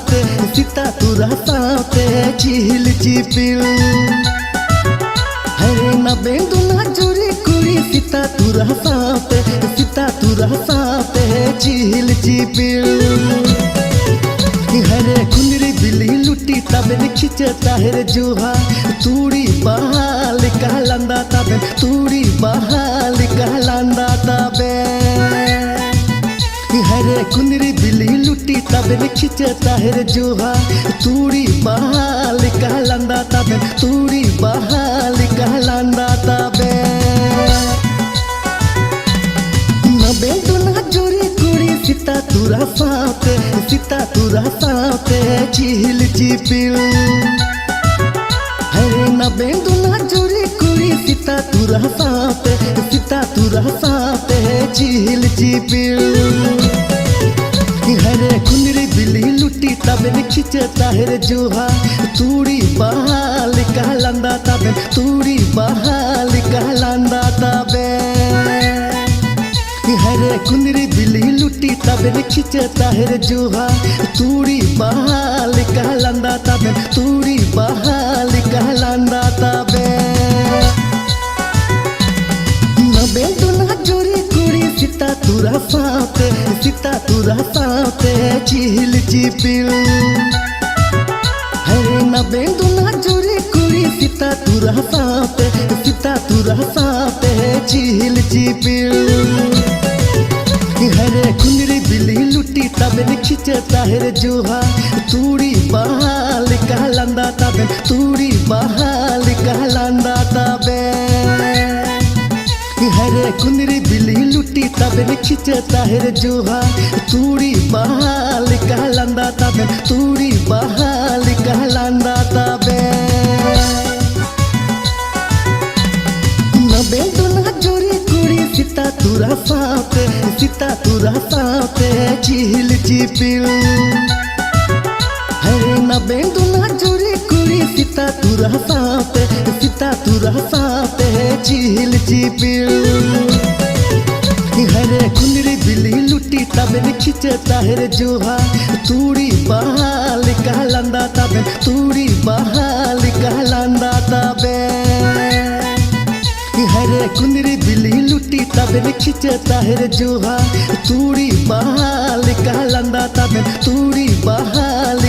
साथे सीता तुरा साथे चिहिल चिपिल हरे ना बेंदु ना जोरी कुड़ी सीता तुरा साथे चिहिल चिपिल हरे कुंदरी बिल्ली लुटी तबे खिंचता है जोहा तूड़ी बहाल कहलांदा तबे तूड़ी बहाल कहलांदा तबे हरे कुंदरी बिल्ली लुटी तबे खिंचता है जोहा तूड़ी बहाल कहलांदा तबे तूड़ी बहाल कहलांदा तबे नबे दुना जोरी कुड़ी सीता तुरा साथे चिहिल चिपिल हरे नबे दुना जोरी कुड़ी सीता तुरा साथे चिहिल चिपिल हरे कुंदरी बिल्ली लुटी तबे खिंचता है जोहा तूड़ी बहाल कहलांदा तबे तूड़ी बहाल कहलांदा तबे हरे कुंदरी बिल्ली लुटी तबे खिंचता है जोहा तूड़ी बहाल कहलांदा तबे तूड़ी बहाल कहलांदा तबे नबे दुना जोरी कुड़ी सीता तुरा साथे चिहिल चिपिल हरे नबे दुना जोरी कुड़ी सीता तुरा साथे चिहिल चिपिल हरे कुंदरी बिल्ली लुटी तबे खिंचता है जोहा तूड़ी बहाल कहलांदा तबे तूड़ी बहाल कहलांदा तबे हरे कुंदरी बिल्ली लुटी तबे खिंचता है जोहा तूड़ी बहाल कहलांदा तबे तूड़ी बहाल कहलांदा तबे नबे दुना जोरी कुड़ी सीता तुरा साथे चिहिल चिपिल हरे नबे दुना जोरी कुड़ी सीता तुरा साथे चिहिल चिपिल हरे कुंदरी बिल्ली लुटी तबे खिंचता है जोहा तूड़ी बहाल कहलांदा तबे तूड़ी बहाल कहलांदा तबे हरे कुंदरी बिल्ली लुटी तबे खिंचता है जोहा तूड़ी बहाल कहलांदा तबे तूड़ी बहाल